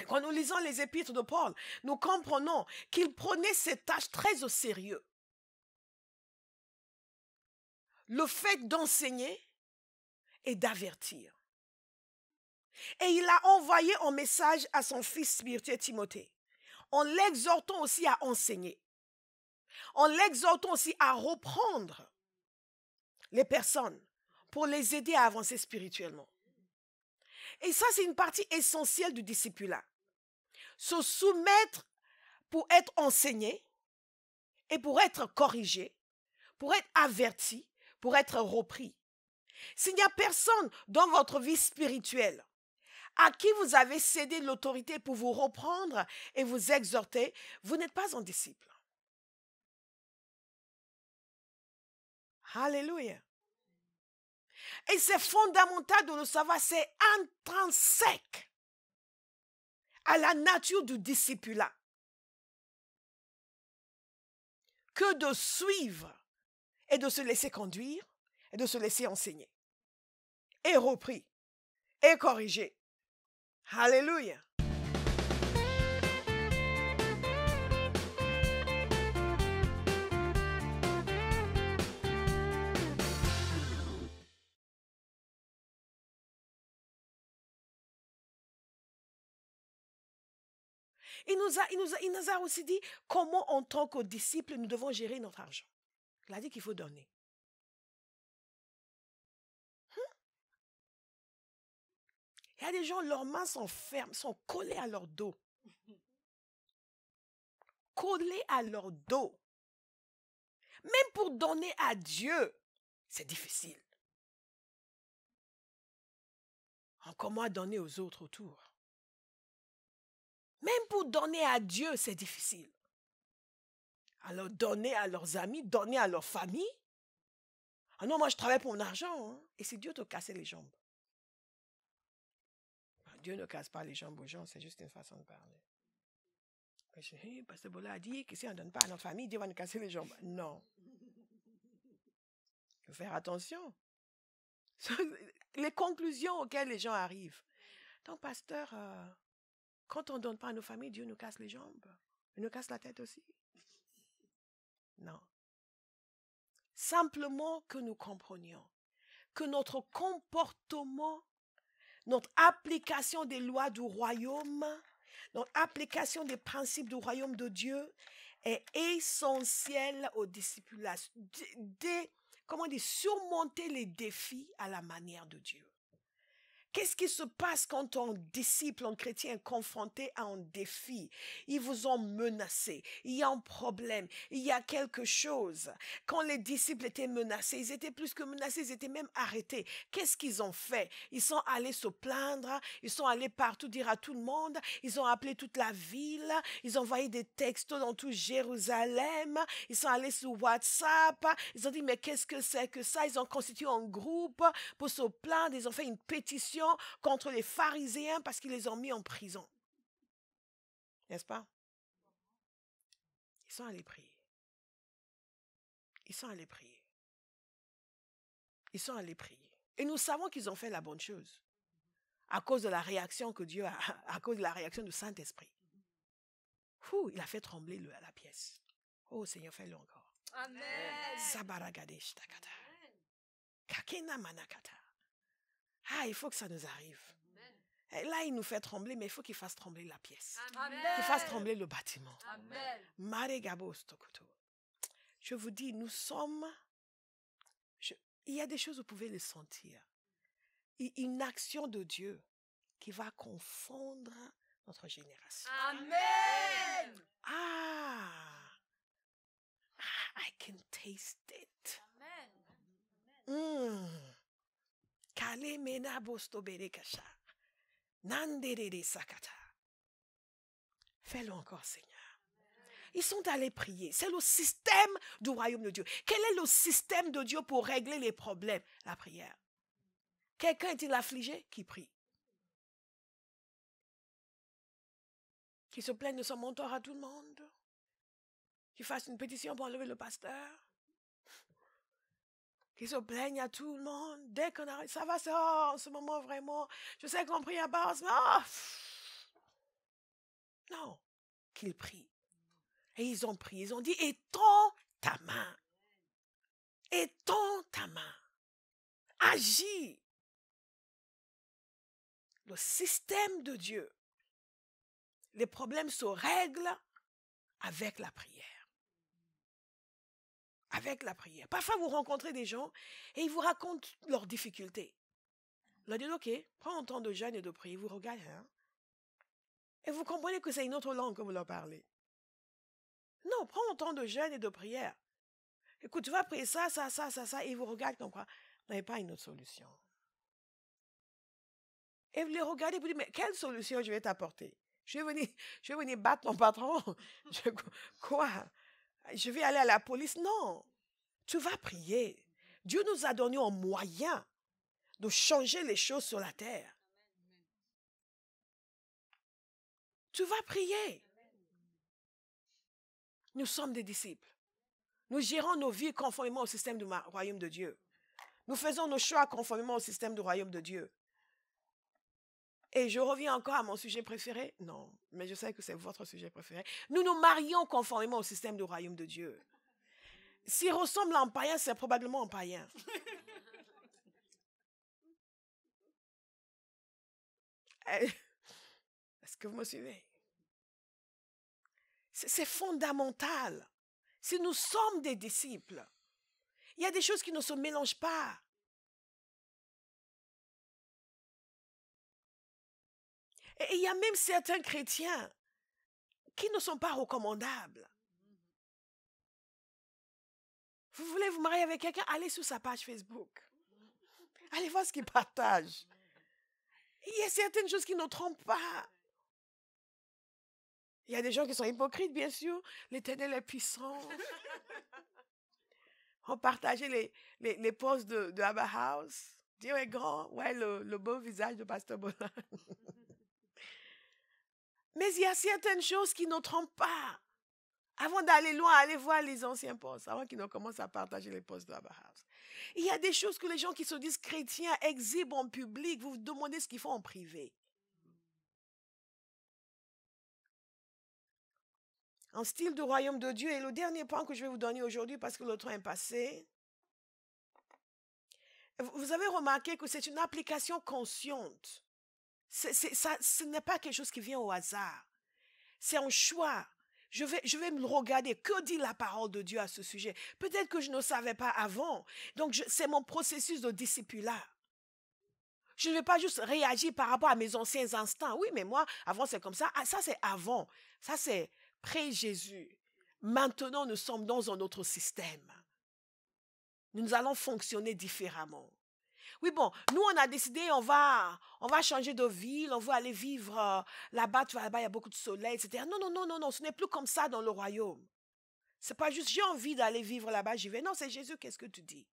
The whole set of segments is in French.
Quand nous lisons les épîtres de Paul, nous comprenons qu'il prenait cette tâche très au sérieux. Le fait d'enseigner et d'avertir. Et il a envoyé un message à son fils spirituel Timothée, en l'exhortant aussi à enseigner, en l'exhortant aussi à reprendre les personnes pour les aider à avancer spirituellement. Et ça, c'est une partie essentielle du discipulat. Se soumettre pour être enseigné et pour être corrigé, pour être averti, pour être repris. S'il n'y a personne dans votre vie spirituelle à qui vous avez cédé l'autorité pour vous reprendre et vous exhorter, vous n'êtes pas un disciple. Alléluia. Et c'est fondamental de le savoir, c'est intrinsèque à la nature du discipulat que de suivre et de se laisser conduire et de se laisser enseigner et repris et corrigé. Alléluia. Il nous a aussi dit comment, en tant que disciples, nous devons gérer notre argent. Il a dit qu'il faut donner. Il y a des gens, leurs mains sont fermes, sont collées à leur dos. Collées à leur dos. Même pour donner à Dieu, c'est difficile. Encore moins donner aux autres autour. Même pour donner à Dieu, c'est difficile. Alors donner à leurs amis, donner à leur famille. Ah non, moi je travaille pour mon argent. Hein. Et c'est Dieu te casser les jambes. Dieu ne casse pas les jambes aux gens, c'est juste une façon de parler. Hey, Pasteur Bola a dit que si on ne donne pas à notre famille, Dieu va nous casser les jambes. Non. Il faut faire attention. Les conclusions auxquelles les gens arrivent. Donc, pasteur, quand on ne donne pas à nos familles, Dieu nous casse les jambes. Il nous casse la tête aussi. Non. Simplement que nous comprenions que notre comportement, notre application des lois du royaume, notre application des principes du royaume de Dieu est essentielle au discipulat. Comment dire, surmonter les défis à la manière de Dieu. Qu'est-ce qui se passe quand un disciple, un chrétien est confronté à un défi? Ils vous ont menacé, il y a un problème, il y a quelque chose. Quand les disciples étaient menacés, ils étaient plus que menacés, ils étaient même arrêtés. Qu'est-ce qu'ils ont fait? Ils sont allés se plaindre, ils sont allés partout dire à tout le monde, ils ont appelé toute la ville, ils ont envoyé des textos dans tout Jérusalem, ils sont allés sur WhatsApp, ils ont dit mais qu'est-ce que c'est que ça? Ils ont constitué un groupe pour se plaindre, ils ont fait une pétition contre les pharisiens parce qu'ils les ont mis en prison. N'est-ce pas? Ils sont allés prier. Ils sont allés prier. Ils sont allés prier. Et nous savons qu'ils ont fait la bonne chose. À cause de la réaction que Dieu a, à cause de la réaction du Saint-Esprit. Il a fait trembler la pièce. Oh Seigneur, fais-le encore. Amen. Sabaragadeh takata. Kakena manakata. Ah, il faut que ça nous arrive. Et là, il nous fait trembler, mais il faut qu'il fasse trembler la pièce. Amen. Qu'il fasse trembler le bâtiment. Amen. Je vous dis, nous sommes... il y a des choses, vous pouvez les sentir. Une action de Dieu qui va confondre notre génération. Amen. I can taste it. Amen. Kalemena bosto berekasha. Nanderere sakata. Fais-le encore, Seigneur. Ils sont allés prier. C'est le système du royaume de Dieu. Quel est le système de Dieu pour régler les problèmes? La prière. Quelqu'un est-il affligé? Qui prie. Qui se plaigne de son mentor à tout le monde. Qui fasse une pétition pour enlever le pasteur. Qui se plaigne à tout le monde. Dès qu'on arrive, ça va, ça, en ce moment vraiment. Je sais qu'on prie à base, mais qu'ils prient. Et ils ont prié, ils ont dit, étends ta main. Étends ta main. Agis. Le système de Dieu. Les problèmes se règlent avec la prière. Avec la prière. Parfois, vous rencontrez des gens et ils vous racontent leurs difficultés. Vous leur dites, ok, prends un temps de jeûne et de prière. Vous regardez, hein? Et vous comprenez que c'est une autre langue que vous leur parlez. Non, prends un temps de jeûne et de prière. Écoute, tu vas prier ça, et ils vous regardent comme quoi. Vous n'avez pas une autre solution. Et vous les regardez et vous dites, mais quelle solution je vais t'apporter? Je vais venir battre ton patron. Quoi? Je vais aller à la police? Non. Tu vas prier. Dieu nous a donné un moyen de changer les choses sur la terre. Tu vas prier. Nous sommes des disciples. Nous gérons nos vies conformément au système du royaume de Dieu. Nous faisons nos choix conformément au système du royaume de Dieu. Et je reviens encore à mon sujet préféré. Non, mais je sais que c'est votre sujet préféré. Nous nous marions conformément au système du royaume de Dieu. S'il ressemble à un païen, c'est probablement un païen. Est-ce que vous me suivez? C'est fondamental. Si nous sommes des disciples, il y a des choses qui ne se mélangent pas. Et il y a même certains chrétiens qui ne sont pas recommandables. Vous voulez vous marier avec quelqu'un, allez sur sa page Facebook. Allez voir ce qu'il partage. Il y a certaines choses qui ne trompent pas. Il y a des gens qui sont hypocrites, bien sûr. L'Éternel est puissant. On partageait les posts de Abba House. Dieu est grand. Ouais, le beau visage de Pasteur Bolan. Mais il y a certaines choses qui ne trompent pas. Avant d'aller loin, allez voir les anciens posts, avant qu'ils ne commencent à partager les posts de Abba House. Il y a des choses que les gens qui se disent chrétiens exhibent en public. Vous vous demandez ce qu'ils font en privé. En style du royaume de Dieu. Et le dernier point que je vais vous donner aujourd'hui, parce que le temps est passé. Vous avez remarqué que c'est une application consciente. Ce n'est pas quelque chose qui vient au hasard. C'est un choix. Je vais me regarder. Que dit la parole de Dieu à ce sujet? Peut-être que je ne savais pas avant. Donc, c'est mon processus de discipulat. Je ne vais pas juste réagir par rapport à mes anciens instants. Oui, mais moi, avant, c'est comme ça. Ah, ça, c'est avant. Ça, c'est pré-Jésus. Maintenant, nous sommes dans un autre système. Nous allons fonctionner différemment. Oui, bon, nous, on a décidé, on va changer de ville, on va aller vivre là-bas, il y a beaucoup de soleil, etc. Non, ce n'est plus comme ça dans le royaume. C'est pas juste, j'ai envie d'aller vivre là-bas, j'y vais. Non, c'est Jésus, qu'est-ce que tu dis?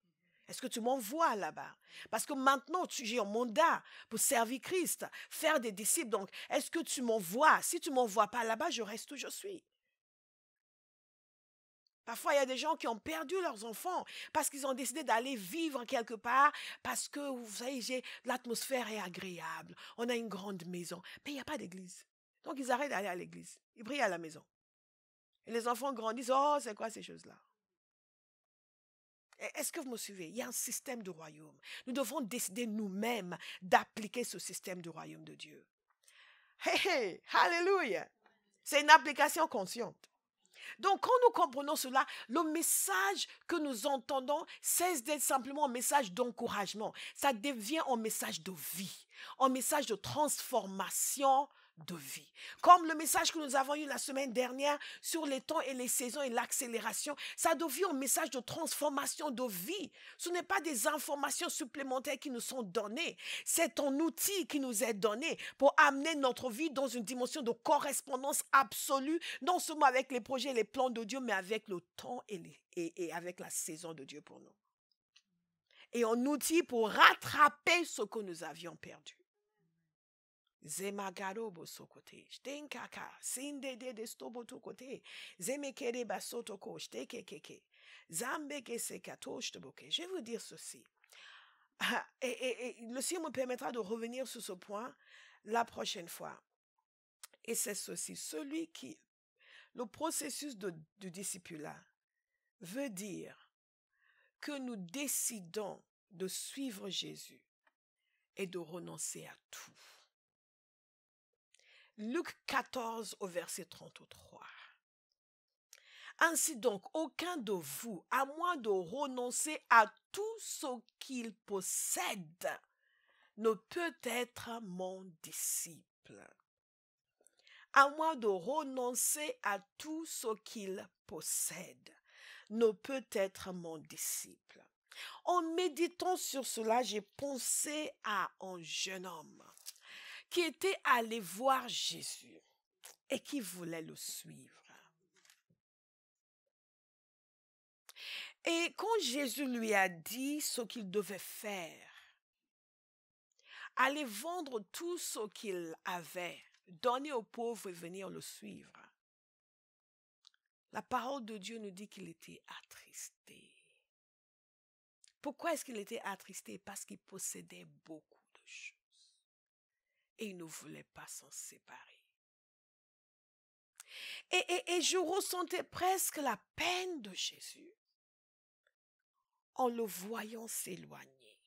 Est-ce que tu m'envoies là-bas? Parce que maintenant, j'ai un mandat pour servir Christ, faire des disciples. Donc, est-ce que tu m'envoies? Si tu ne m'envoies pas là-bas, je reste où je suis. Parfois, il y a des gens qui ont perdu leurs enfants parce qu'ils ont décidé d'aller vivre quelque part parce que, vous savez, l'atmosphère est agréable. On a une grande maison. Mais il n'y a pas d'église. Donc, ils arrêtent d'aller à l'église. Ils prient à la maison. Et les enfants grandissent. Oh, c'est quoi ces choses-là? Est-ce que vous me suivez? Il y a un système du royaume. Nous devons décider nous-mêmes d'appliquer ce système du royaume de Dieu. Hey, alléluia! C'est une application consciente. Donc, quand nous comprenons cela, le message que nous entendons cesse d'être simplement un message d'encouragement. Ça devient un message de vie, un message de transformation de vie. Comme le message que nous avons eu la semaine dernière sur les temps et les saisons et l'accélération, ça devient un message de transformation de vie. Ce n'est pas des informations supplémentaires qui nous sont données. C'est un outil qui nous est donné pour amener notre vie dans une dimension de correspondance absolue, non seulement avec les projets et les plans de Dieu, mais avec le temps et avec la saison de Dieu pour nous. Et un outil pour rattraper ce que nous avions perdu. Zemagarobo sokote, stenkaka, sindede de stoboto kote, zemekere basotoko, stekekeke, zambeke sekato shteboke. Je vais vous dire ceci. Et le Seigneur me permettra de revenir sur ce point la prochaine fois. Et c'est ceci. Celui qui Le processus du discipulat veut dire que nous décidons de suivre Jésus et de renoncer à tout. Luc 14 au verset 33. Ainsi donc, aucun de vous, à moins de renoncer à tout ce qu'il possède, ne peut être mon disciple. À moins de renoncer à tout ce qu'il possède, ne peut être mon disciple. En méditant sur cela, j'ai pensé à un jeune homme qui était allé voir Jésus et qui voulait le suivre. Et quand Jésus lui a dit ce qu'il devait faire, aller vendre tout ce qu'il avait, donner aux pauvres et venir le suivre, la parole de Dieu nous dit qu'il était attristé. Pourquoi est-ce qu'il était attristé? Parce qu'il possédait beaucoup de choses. Et il ne voulait pas s'en séparer. Et je ressentais presque la peine de Jésus en le voyant s'éloigner.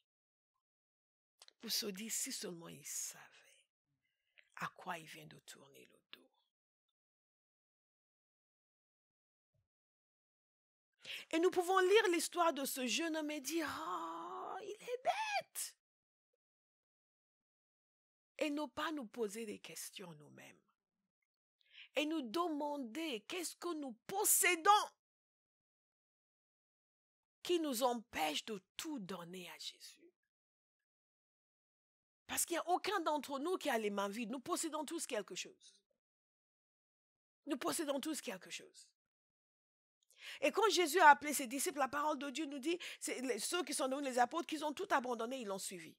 Pour se dire, si seulement il savait à quoi il vient de tourner le dos. Et nous pouvons lire l'histoire de ce jeune homme et dire, oh, il est bête. Et ne pas nous poser des questions nous-mêmes. Et nous demander qu'est-ce que nous possédons qui nous empêche de tout donner à Jésus. Parce qu'il n'y a aucun d'entre nous qui a les mains vides. Nous possédons tous quelque chose. Nous possédons tous quelque chose. Et quand Jésus a appelé ses disciples, la parole de Dieu nous dit, ceux qui sont devenus les apôtres, qu'ils ont tout abandonné, ils l'ont suivi.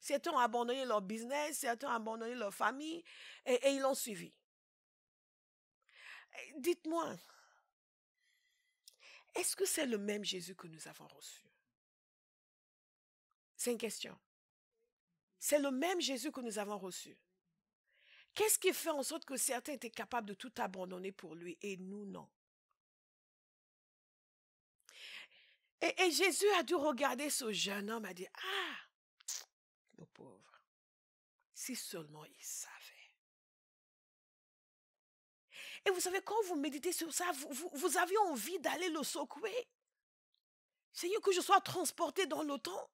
Certains ont abandonné leur business, certains ont abandonné leur famille, et ils l'ont suivi. Dites-moi, est-ce que c'est le même Jésus que nous avons reçu? C'est une question. C'est le même Jésus que nous avons reçu. Qu'est-ce qui fait en sorte que certains étaient capables de tout abandonner pour lui et nous non? Et Jésus a dû regarder ce jeune homme et dire, ah, le pauvre, si seulement il savait. Et vous savez, quand vous méditez sur ça, vous avez envie d'aller le secouer. Seigneur, que je sois transporté dans le temps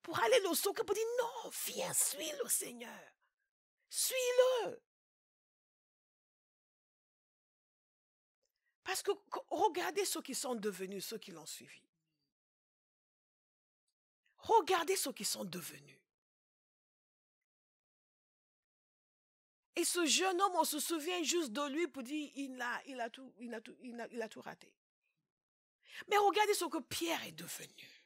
pour aller le secouer, pour dire, non, viens, suis le Seigneur. Suis-le. Parce que regardez ceux qui sont devenus, ceux qui l'ont suivi. Regardez ceux qui sont devenus. Et ce jeune homme, on se souvient juste de lui pour dire il a tout raté. Mais regardez ce que Pierre est devenu.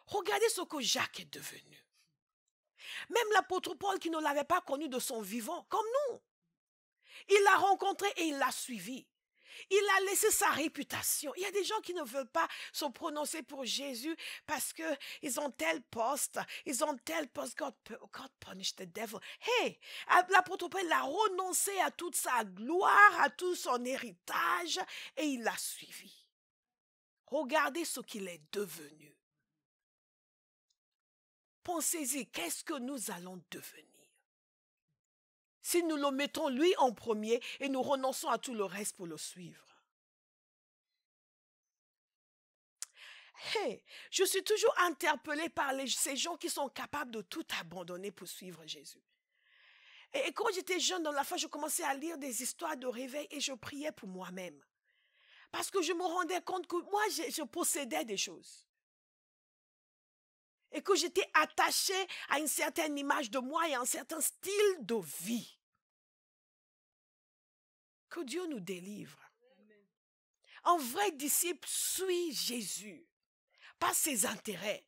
Regardez ce que Jacques est devenu. Même l'apôtre Paul qui ne l'avait pas connu de son vivant, comme nous. Il l'a rencontré et il l'a suivi. Il a laissé sa réputation. Il y a des gens qui ne veulent pas se prononcer pour Jésus parce qu'ils ont tel poste, God punish the devil. Hey, l'apôtre Paul a renoncé à toute sa gloire, à tout son héritage et il l'a suivi. Regardez ce qu'il est devenu. Pensez-y, qu'est-ce que nous allons devenir? Si nous le mettons lui en premier et nous renonçons à tout le reste pour le suivre. Hey, je suis toujours interpellée par ces gens qui sont capables de tout abandonner pour suivre Jésus. Et quand j'étais jeune dans la foi, je commençais à lire des histoires de réveil et je priais pour moi-même. Parce que je me rendais compte que moi, je possédais des choses. Et que j'étais attachée à une certaine image de moi et à un certain style de vie. Que Dieu nous délivre. Amen. Un vrai disciple suit Jésus, pas ses intérêts.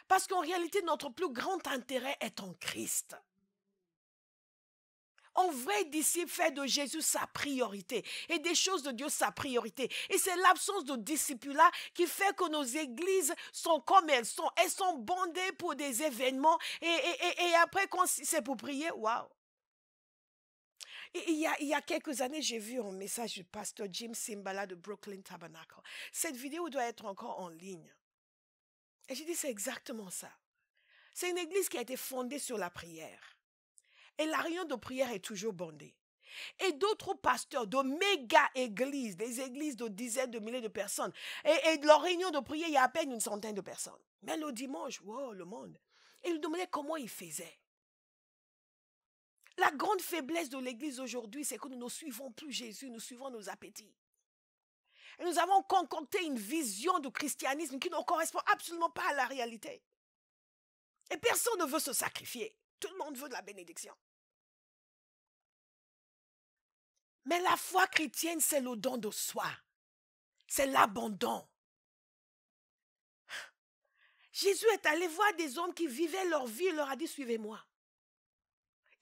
Parce qu'en réalité, notre plus grand intérêt est en Christ. Un vrai disciple fait de Jésus sa priorité et des choses de Dieu sa priorité. Et c'est l'absence de disciple-là qui fait que nos églises sont comme elles sont. Elles sont bondées pour des événements et après quand c'est pour prier, waouh. Et il y a quelques années, j'ai vu un message du pasteur Jim Simbala de Brooklyn Tabernacle. Cette vidéo doit être encore en ligne. Et j'ai dit, c'est exactement ça. C'est une église qui a été fondée sur la prière. Et la réunion de prière est toujours bondée. Et d'autres pasteurs de méga églises, des églises de dizaines de milliers de personnes, et de leur réunion de prière, il y a à peine une centaine de personnes. Mais le dimanche, wow, le monde. Et ils demandaient comment ils faisaient. La grande faiblesse de l'église aujourd'hui, c'est que nous ne suivons plus Jésus, nous suivons nos appétits. Et nous avons concocté une vision du christianisme qui ne correspond absolument pas à la réalité. Et personne ne veut se sacrifier. Tout le monde veut de la bénédiction. Mais la foi chrétienne, c'est le don de soi. C'est l'abandon. Jésus est allé voir des hommes qui vivaient leur vie et leur a dit, suivez-moi.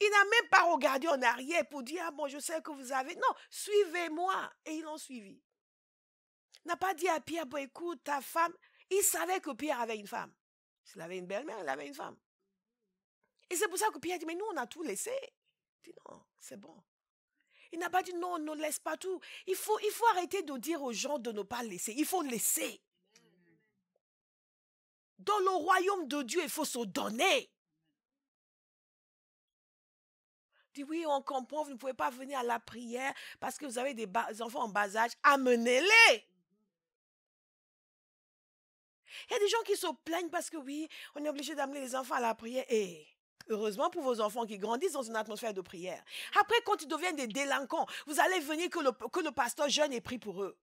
Il n'a même pas regardé en arrière pour dire, ah bon, je sais que vous avez. Non, suivez-moi. Et ils l'ont suivi. Il n'a pas dit à Pierre, bon, écoute, ta femme. Il savait que Pierre avait une femme. S'il avait une belle-mère, il avait une femme. Et c'est pour ça que Pierre dit, mais nous, on a tout laissé. Il dit, non, c'est bon. Il n'a pas dit, non, ne laisse pas tout. Il faut arrêter de dire aux gens de ne pas laisser. Il faut laisser. Dans le royaume de Dieu, il faut se donner. Dit oui, on comprend, vous ne pouvez pas venir à la prière parce que vous avez des enfants en bas âge. Amenez-les. Il y a des gens qui se plaignent parce que oui, on est obligé d'amener les enfants à la prière. Et heureusement pour vos enfants qui grandissent dans une atmosphère de prière. Après, quand ils deviennent des délinquants, vous allez venir que le pasteur jeune ait pris pour eux.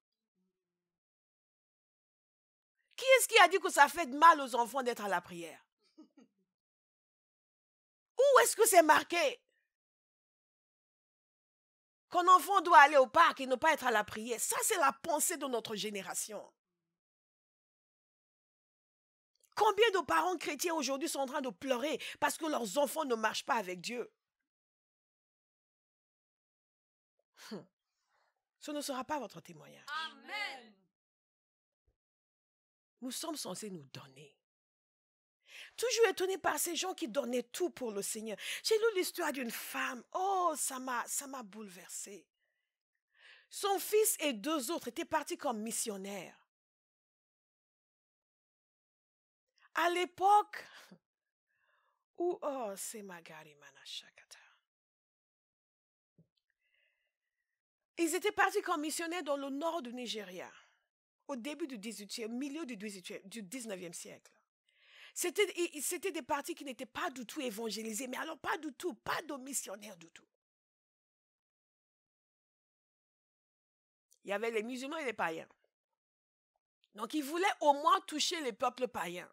Qui est-ce qui a dit que ça fait de mal aux enfants d'être à la prière? Où est-ce que c'est marqué qu'un enfant doit aller au parc et ne pas être à la prière? Ça, c'est la pensée de notre génération. Combien de parents chrétiens aujourd'hui sont en train de pleurer parce que leurs enfants ne marchent pas avec Dieu? Ce ne sera pas votre témoignage. Amen. Nous sommes censés nous donner. Toujours étonné par ces gens qui donnaient tout pour le Seigneur. J'ai lu l'histoire d'une femme. Oh, ça m'a bouleversée. Son fils et 2 autres étaient partis comme missionnaires. À l'époque où, oh, c'est Magari Manashakata. Ils étaient partis comme missionnaires dans le nord du Nigeria, au début du 18e, milieu du 19e siècle. C'était des partis qui n'étaient pas du tout évangélisés, mais alors pas du tout, pas de missionnaires du tout. Il y avait les musulmans et les païens. Donc ils voulaient au moins toucher les peuples païens.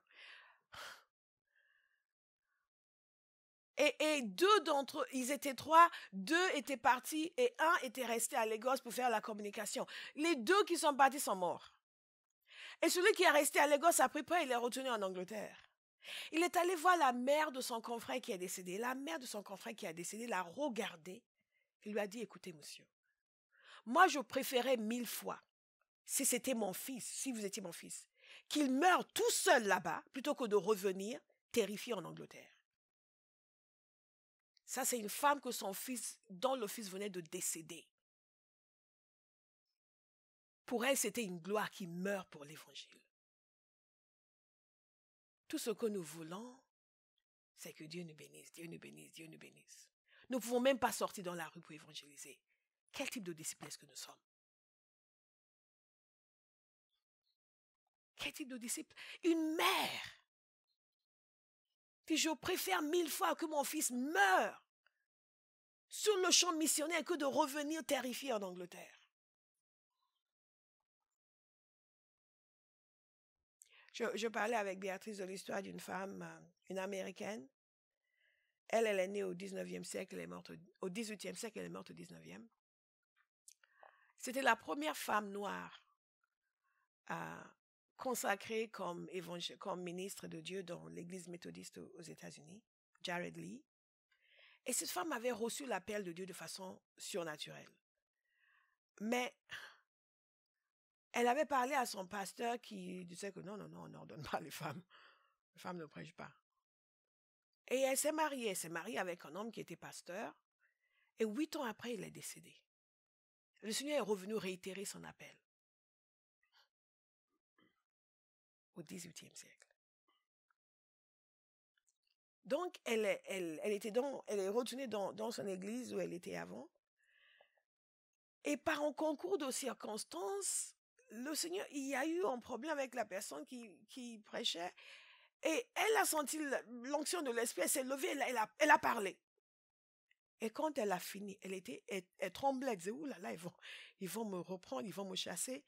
Et 2 d'entre eux, ils étaient 3, 2 étaient partis et 1 était resté à Lagos pour faire la communication. Les 2 qui sont partis sont morts. Et celui qui est resté à Lagos a pris peur, il est retourné en Angleterre. Il est allé voir la mère de son confrère qui est décédé. La mère de son confrère qui est décédé l'a regardé et lui a dit, écoutez monsieur, moi je préférais 1000 fois, si c'était mon fils, si vous étiez mon fils, qu'il meure tout seul là-bas plutôt que de revenir terrifié en Angleterre. Ça, c'est une femme que dont le fils venait de décéder. Pour elle, c'était une gloire qui meurt pour l'évangile. Tout ce que nous voulons, c'est que Dieu nous bénisse, Dieu nous bénisse, Dieu nous bénisse. Nous ne pouvons même pas sortir dans la rue pour évangéliser. Quel type de disciple est-ce que nous sommes? Quel type de disciple? Une mère. Puis je préfère 1000 fois que mon fils meure sur le champ missionnaire que de revenir terrifié en Angleterre. Je parlais avec Béatrice de l'histoire d'une femme, une Américaine. Elle est née au 19e siècle, elle est morte au 18e siècle, elle est morte au 19e. C'était la première femme noire consacrée comme ministre de Dieu dans l'église méthodiste aux États-Unis, Jared Lee. Et cette femme avait reçu l'appel de Dieu de façon surnaturelle. Mais elle avait parlé à son pasteur qui disait que non, on n'ordonne pas les femmes. Les femmes ne prêchent pas. Et elle s'est mariée avec un homme qui était pasteur. Et 8 ans après, il est décédé. Le Seigneur est revenu réitérer son appel. Au XVIIIe siècle. Donc, elle est retournée dans son église où elle était avant. Et par un concours de circonstances, le Seigneur, il y a eu un problème avec la personne qui prêchait. Et elle a senti l'onction de l'Esprit, elle s'est levée, elle a parlé. Et quand elle a fini, elle tremblait, elle disait, ouh là là, ils vont me reprendre, ils vont me chasser.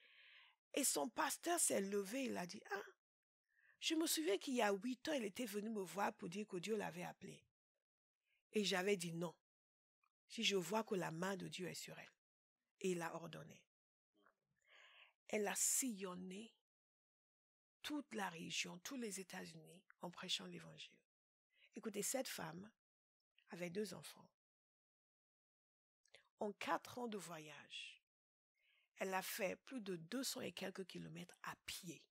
Et son pasteur s'est levé, il a dit, ah, je me souviens qu'il y a 8 ans, elle était venue me voir pour dire que Dieu l'avait appelée. Et j'avais dit non. Si je vois que la main de Dieu est sur elle. Et il a ordonné. Elle a sillonné toute la région, tous les États-Unis, en prêchant l'évangile. Écoutez, cette femme avait 2 enfants. En 4 ans de voyage, elle a fait plus de 200 et quelques kilomètres à pied.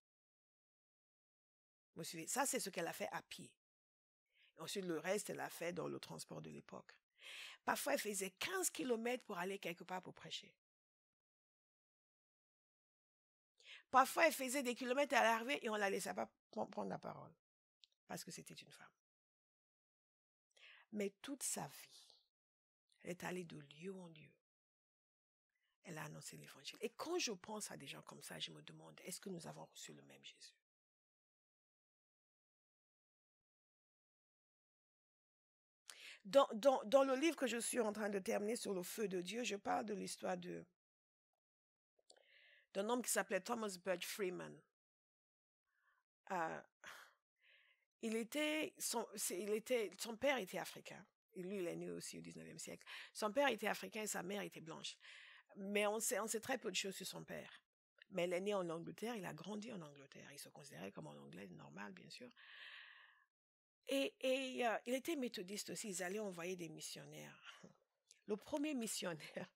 Vous suivez? Ça, c'est ce qu'elle a fait à pied. Ensuite, le reste, elle a fait dans le transport de l'époque. Parfois, elle faisait 15 kilomètres pour aller quelque part pour prêcher. Parfois, elle faisait des kilomètres à l'arrivée et on ne la laissait pas prendre la parole. Parce que c'était une femme. Mais toute sa vie, elle est allée de lieu en lieu. Elle a annoncé l'évangile. Et quand je pense à des gens comme ça, je me demande, est-ce que nous avons reçu le même Jésus? Dans le livre que je suis en train de terminer sur le feu de Dieu, je parle de l'histoire d'un homme qui s'appelait Thomas Birch Freeman. Son père était africain. Et lui, il est né aussi au 19e siècle. Son père était africain et sa mère était blanche. Mais on sait très peu de choses sur son père. Mais il est né en Angleterre, il a grandi en Angleterre. Il se considérait comme un Anglais normal, bien sûr. Et il était méthodiste aussi. Ils allaient envoyer des missionnaires. Le premier missionnaire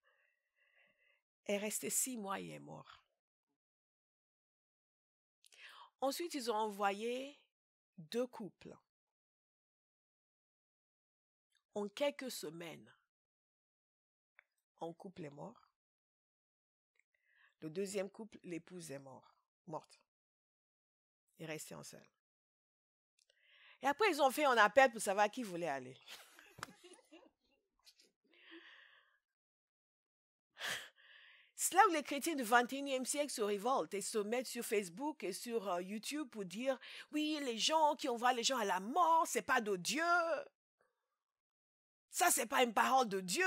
est resté 6 mois et est mort. Ensuite, ils ont envoyé 2 couples. En quelques semaines, un couple est mort. Le deuxième couple, l'épouse est morte. Il est resté en seul. Et après, ils ont fait un appel pour savoir qui voulait aller. C'est là où les chrétiens du 21e siècle se révoltent et se mettent sur Facebook et sur YouTube pour dire « Oui, les gens qui envoient les gens à la mort, c'est pas de Dieu. Ça, c'est pas une parole de Dieu.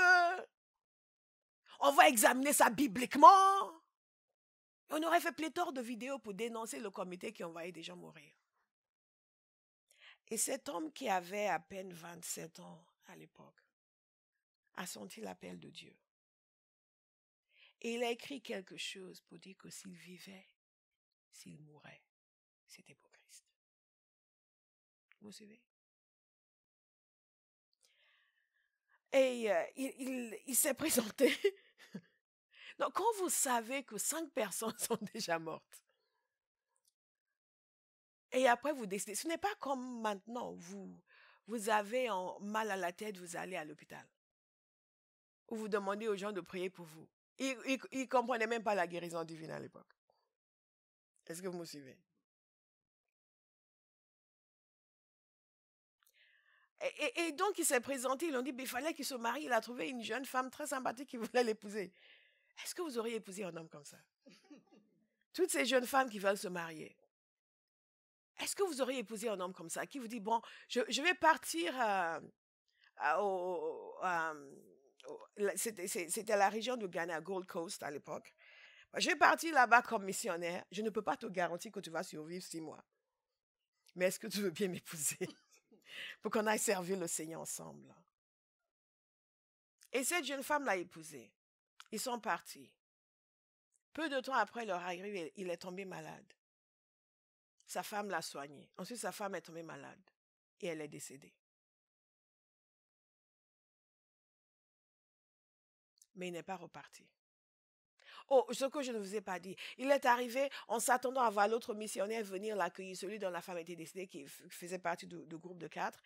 On va examiner ça bibliquement. » On aurait fait pléthore de vidéos pour dénoncer le comité qui envoyait des gens mourir. Et cet homme qui avait à peine 27 ans à l'époque a senti l'appel de Dieu. Et il a écrit quelque chose pour dire que s'il vivait, s'il mourait, c'était pour Christ. Vous suivez? Et il s'est présenté. Donc, quand vous savez que 5 personnes sont déjà mortes, et après vous décidez, ce n'est pas comme maintenant, vous avez mal à la tête, vous allez à l'hôpital. Ou vous demandez aux gens de prier pour vous. Ils ne comprenaient même pas la guérison divine à l'époque. Est-ce que vous me suivez? Et donc, il s'est présenté, ils ont dit, il fallait qu'il se marie. Il a trouvé une jeune femme très sympathique qui voulait l'épouser. Est-ce que vous auriez épousé un homme comme ça? Toutes ces jeunes femmes qui veulent se marier. Est-ce que vous auriez épousé un homme comme ça qui vous dit, bon, je vais partir c'était la région de Ghana, Gold Coast à l'époque. Je vais partir là-bas comme missionnaire. Je ne peux pas te garantir que tu vas survivre 6 mois. Mais est-ce que tu veux bien m'épouser pour qu'on aille servir le Seigneur ensemble? Et cette jeune femme l'a épousé. Ils sont partis. Peu de temps après leur arrivée, il est tombé malade. Sa femme l'a soigné. Ensuite, sa femme est tombée malade et elle est décédée. Mais il n'est pas reparti. Oh, ce que je ne vous ai pas dit. Il est arrivé en s'attendant à voir l'autre missionnaire venir l'accueillir, celui dont la femme était décédée, qui faisait partie du groupe de 4.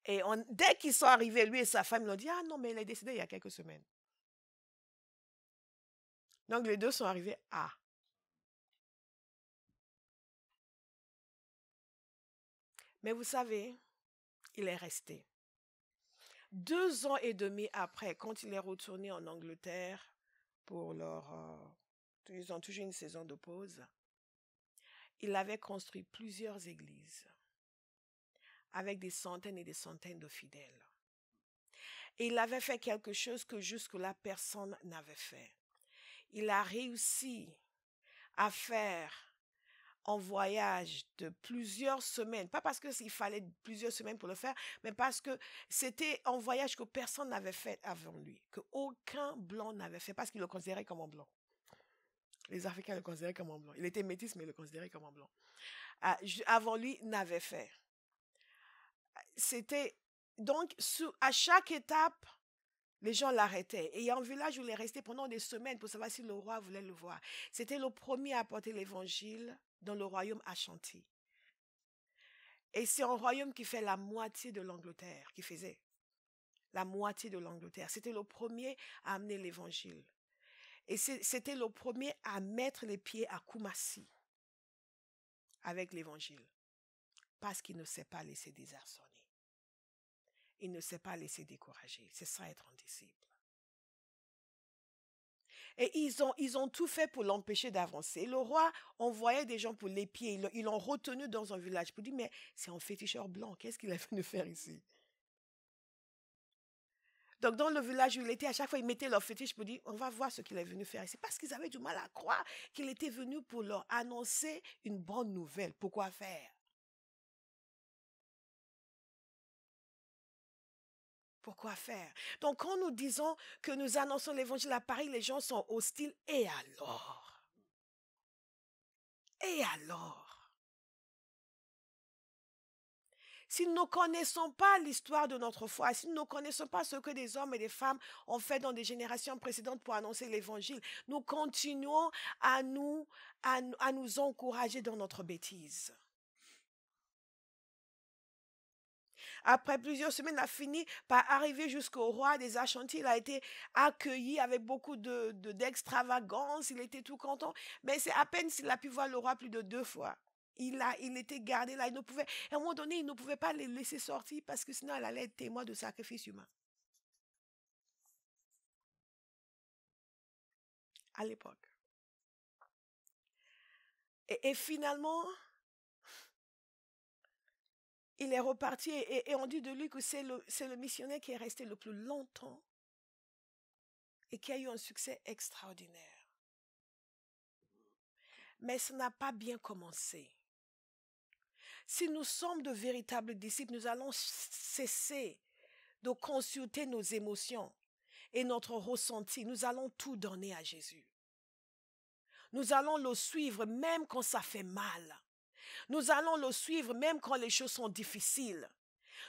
Et dès qu'ils sont arrivés, lui et sa femme, ils ont dit, ah non, mais elle est décédée il y a quelques semaines. Donc les deux sont arrivés, ah. Mais vous savez, il est resté. 2 ans et demi après, quand il est retourné en Angleterre pour leur... ils ont toujours une saison de pause. Il avait construit plusieurs églises avec des centaines et des centaines de fidèles. Et il avait fait quelque chose que jusque-là, personne n'avait fait. Il a réussi à faire un voyage de plusieurs semaines, pas parce qu'il fallait plusieurs semaines pour le faire, mais parce que c'était un voyage que personne n'avait fait avant lui, qu'aucun blanc n'avait fait, parce qu'il le considérait comme un blanc. Les Africains le considéraient comme un blanc. Il était métis, mais il le considérait comme un blanc. Avant lui, n'avait fait. C'était donc à chaque étape, les gens l'arrêtaient. Et il y a un village où il est resté pendant des semaines pour savoir si le roi voulait le voir. C'était le premier à apporter l'évangile dans le royaume Ashanti. Et c'est un royaume qui fait la moitié de l'Angleterre, qui faisait la moitié de l'Angleterre. C'était le premier à amener l'évangile. Et c'était le premier à mettre les pieds à Kumasi avec l'évangile. Parce qu'il ne s'est pas laissé désarçonner. Il ne s'est pas laissé décourager. C'est ça être un disciple. Et ils ont tout fait pour l'empêcher d'avancer. Le roi envoyait des gens pour l'épier. Ils l'ont retenu dans un village pour dire, mais c'est un féticheur blanc. Qu'est-ce qu'il est venu faire ici? Donc dans le village où il était, à chaque fois, ils mettaient leur fétiche pour dire, on va voir ce qu'il est venu faire ici. Parce qu'ils avaient du mal à croire qu'il était venu pour leur annoncer une bonne nouvelle. Pourquoi faire? Pourquoi faire? Donc, quand nous disons que nous annonçons l'évangile à Paris, les gens sont hostiles. Et alors? Et alors? Si nous ne connaissons pas l'histoire de notre foi, si nous ne connaissons pas ce que des hommes et des femmes ont fait dans des générations précédentes pour annoncer l'évangile, nous continuons à nous encourager dans notre bêtise. Après plusieurs semaines, il a fini par arriver jusqu'au roi des Ashanti. Il a été accueilli avec beaucoup d'extravagance. Il était tout content. Mais c'est à peine s'il a pu voir le roi plus de 2 fois. Il était gardé là. À un moment donné, il ne pouvait pas le laisser sortir parce que sinon, elle allait être témoin de sacrifice humain. À l'époque. Et finalement, il est reparti et on dit de lui que c'est le missionnaire qui est resté le plus longtemps et qui a eu un succès extraordinaire. Mais ça n'a pas bien commencé. Si nous sommes de véritables disciples, nous allons cesser de consulter nos émotions et notre ressenti. Nous allons tout donner à Jésus. Nous allons le suivre même quand ça fait mal. Nous allons le suivre même quand les choses sont difficiles.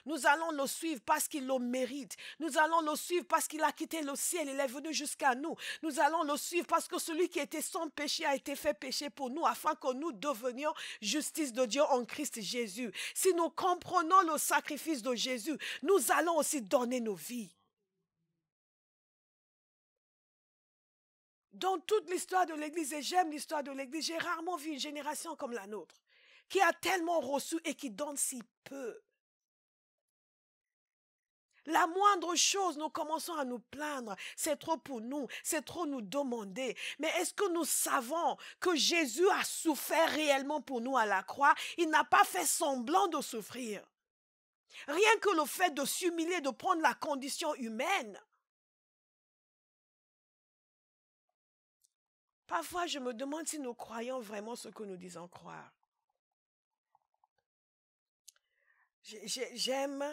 Nous allons le suivre parce qu'il le mérite. Nous allons le suivre parce qu'il a quitté le ciel. Il est venu jusqu'à nous. Nous allons le suivre parce que celui qui était sans péché a été fait péché pour nous afin que nous devenions justice de Dieu en Christ Jésus. Si nous comprenons le sacrifice de Jésus, nous allons aussi donner nos vies. Dans toute l'histoire de l'Église, et j'aime l'histoire de l'Église, j'ai rarement vu une génération comme la nôtre qui a tellement reçu et qui donne si peu. La moindre chose, nous commençons à nous plaindre. C'est trop pour nous, c'est trop nous demander. Mais est-ce que nous savons que Jésus a souffert réellement pour nous à la croix? Il n'a pas fait semblant de souffrir. Rien que le fait de s'humilier, de prendre la condition humaine. Parfois, je me demande si nous croyons vraiment ce que nous disons croire. J'aime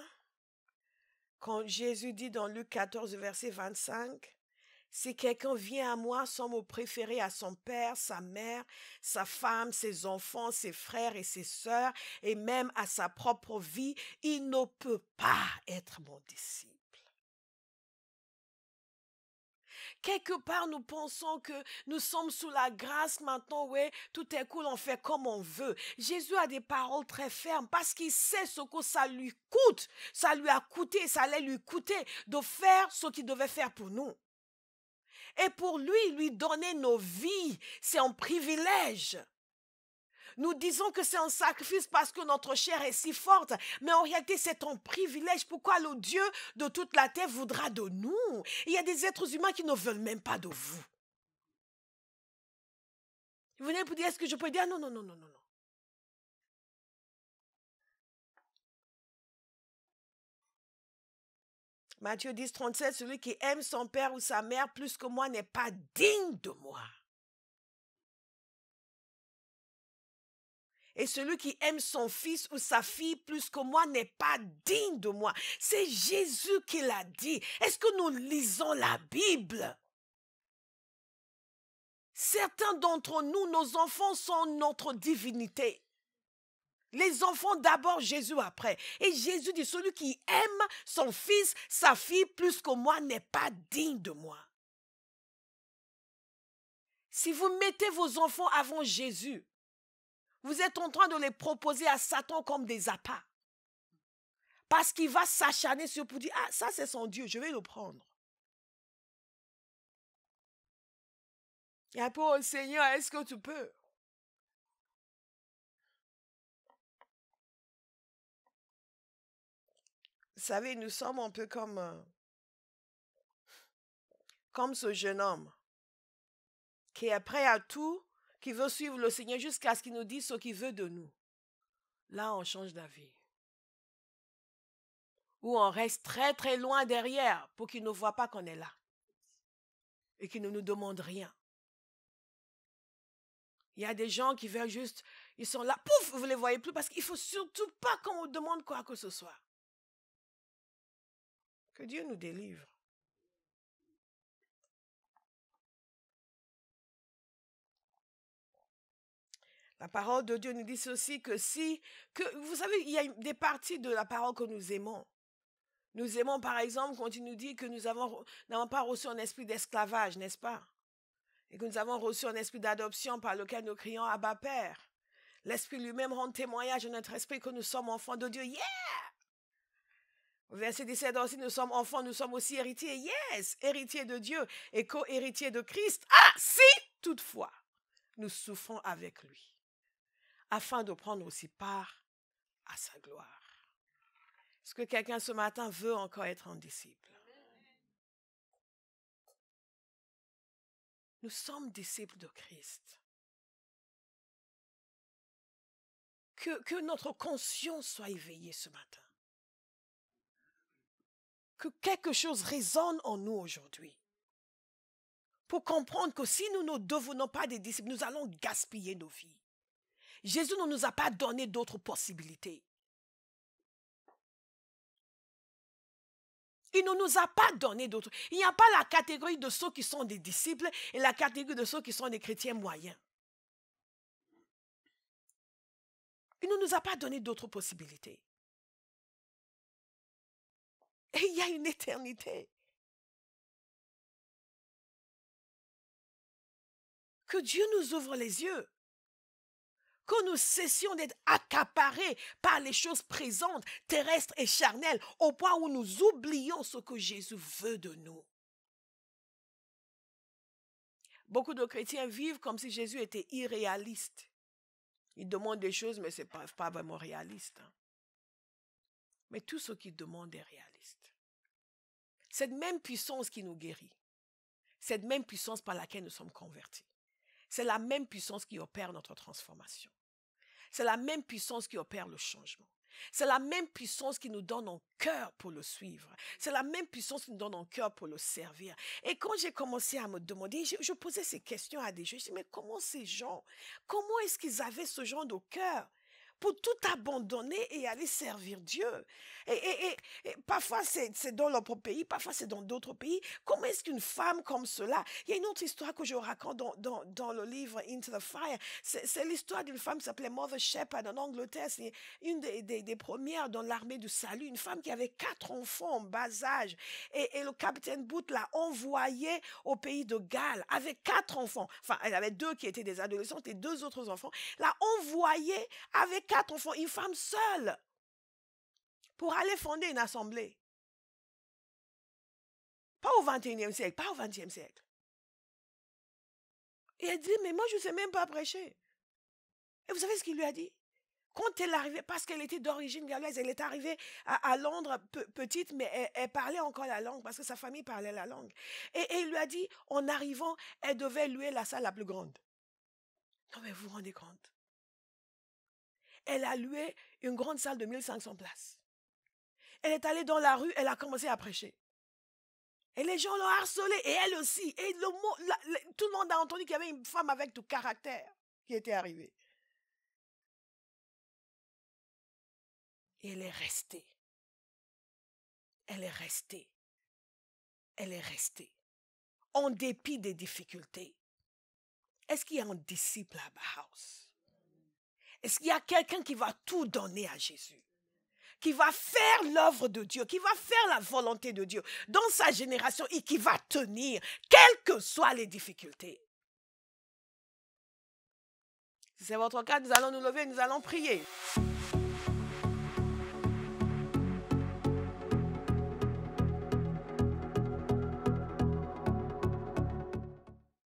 quand Jésus dit dans Luc 14, verset 25, « Si quelqu'un vient à moi sans me préférer à son père, sa mère, sa femme, ses enfants, ses frères et ses sœurs, et même à sa propre vie, il ne peut pas être mon disciple. » quelque part, nous pensons que nous sommes sous la grâce maintenant, ouais, tout est cool, on fait comme on veut. Jésus a des paroles très fermes parce qu'il sait ce que ça lui coûte. Ça lui a coûté, ça allait lui coûter de faire ce qu'il devait faire pour nous. Et pour lui donner nos vies, c'est un privilège. Nous disons que c'est un sacrifice parce que notre chair est si forte, mais en réalité, c'est un privilège. Pourquoi le Dieu de toute la terre voudra de nous? Il y a des êtres humains qui ne veulent même pas de vous. Vous venez pour dire, est-ce que je peux dire non, non, non, non, non, non. Matthieu 10, 37, celui qui aime son père ou sa mère plus que moi n'est pas digne de moi. Et celui qui aime son fils ou sa fille plus que moi n'est pas digne de moi. C'est Jésus qui l'a dit. Est-ce que nous lisons la Bible? Certains d'entre nous, nos enfants sont notre divinité. Les enfants d'abord, Jésus après. Et Jésus dit, celui qui aime son fils, sa fille plus que moi n'est pas digne de moi. Si vous mettez vos enfants avant Jésus, vous êtes en train de les proposer à Satan comme des appâts. Parce qu'il va s'acharner sur pour dire, ah, ça c'est son Dieu, je vais le prendre. Et après, oh Seigneur, est-ce que tu peux? Vous savez, nous sommes un peu comme ce jeune homme qui est prêt à tout, qui veut suivre le Seigneur jusqu'à ce qu'il nous dise ce qu'il veut de nous. Là, on change d'avis. Ou on reste très très loin derrière pour qu'il ne voit pas qu'on est là. Et qu'il ne nous demande rien. Il y a des gens qui veulent juste, ils sont là, pouf, vous ne les voyez plus parce qu'il ne faut surtout pas qu'on vous demande quoi que ce soit. Que Dieu nous délivre. La parole de Dieu nous dit ceci que vous savez, il y a des parties de la parole que nous aimons. Nous aimons par exemple quand il nous dit que nous n'avons pas reçu un esprit d'esclavage, n'est-ce pas? Et que nous avons reçu un esprit d'adoption par lequel nous crions Abba Père. L'esprit lui-même rend témoignage à notre esprit que nous sommes enfants de Dieu. Yeah! Au verset 17 aussi, nous sommes enfants, nous sommes aussi héritiers. Yes! Héritiers de Dieu et co-héritiers de Christ. Ah! Si toutefois, nous souffrons avec lui, afin de prendre aussi part à sa gloire. Est-ce que quelqu'un ce matin veut encore être un disciple? Nous sommes disciples de Christ. Que notre conscience soit éveillée ce matin. Que quelque chose résonne en nous aujourd'hui. Pour comprendre que si nous ne devenons pas des disciples, nous allons gaspiller nos vies. Jésus ne nous a pas donné d'autres possibilités. Il ne nous a pas donné d'autres. Il n'y a pas la catégorie de ceux qui sont des disciples et la catégorie de ceux qui sont des chrétiens moyens. Il ne nous a pas donné d'autres possibilités. Et il y a une éternité. Que Dieu nous ouvre les yeux. Que nous cessions d'être accaparés par les choses présentes, terrestres et charnelles, au point où nous oublions ce que Jésus veut de nous. Beaucoup de chrétiens vivent comme si Jésus était irréaliste. Ils demandent des choses, mais ce n'est pas vraiment réaliste. Mais tout ce qu'ils demandent est réaliste. Cette même puissance qui nous guérit, cette même puissance par laquelle nous sommes convertis, c'est la même puissance qui opère notre transformation. C'est la même puissance qui opère le changement. C'est la même puissance qui nous donne un cœur pour le suivre. C'est la même puissance qui nous donne un cœur pour le servir. Et quand j'ai commencé à me demander, je posais ces questions à des gens. Je me disais, mais comment ces gens, comment est-ce qu'ils avaient ce genre de cœur pour tout abandonner et aller servir Dieu. Et parfois, c'est dans notre pays, parfois, c'est dans d'autres pays. Comment est-ce qu'une femme comme cela... Il y a une autre histoire que je raconte dans le livre Into the Fire. C'est l'histoire d'une femme qui s'appelait Mother Shepherd en Angleterre. C'est une des premières dans l'armée du salut. Une femme qui avait 4 enfants en bas âge. Et le capitaine Booth l'a envoyée au pays de Galles avec 4 enfants. Enfin, elle avait 2 qui étaient des adolescentes et 2 autres enfants. L'a envoyée avec 4 enfants, une femme seule, pour aller fonder une assemblée. Pas au 21e siècle, pas au 20e siècle. Et elle dit, mais moi, je ne sais même pas prêcher. Et vous savez ce qu'il lui a dit? Quand elle est arrivée, parce qu'elle était d'origine galaise, elle est arrivée à Londres petite, mais elle parlait encore la langue, parce que sa famille parlait la langue. Et il lui a dit, en arrivant, elle devait louer la salle la plus grande. Non, mais vous vous rendez compte? Elle a loué une grande salle de 1500 places. Elle est allée dans la rue, elle a commencé à prêcher. Et les gens l'ont harcelée, et elle aussi. Et tout le monde a entendu qu'il y avait une femme avec du caractère qui était arrivée. Et elle est restée. Elle est restée. Elle est restée. En dépit des difficultés. Est-ce qu'il y a un disciple à Bauhaus? Est-ce qu'il y a quelqu'un qui va tout donner à Jésus? Qui va faire l'œuvre de Dieu, qui va faire la volonté de Dieu dans sa génération et qui va tenir, quelles que soient les difficultés. Si c'est votre cas, nous allons nous lever, nous allons prier.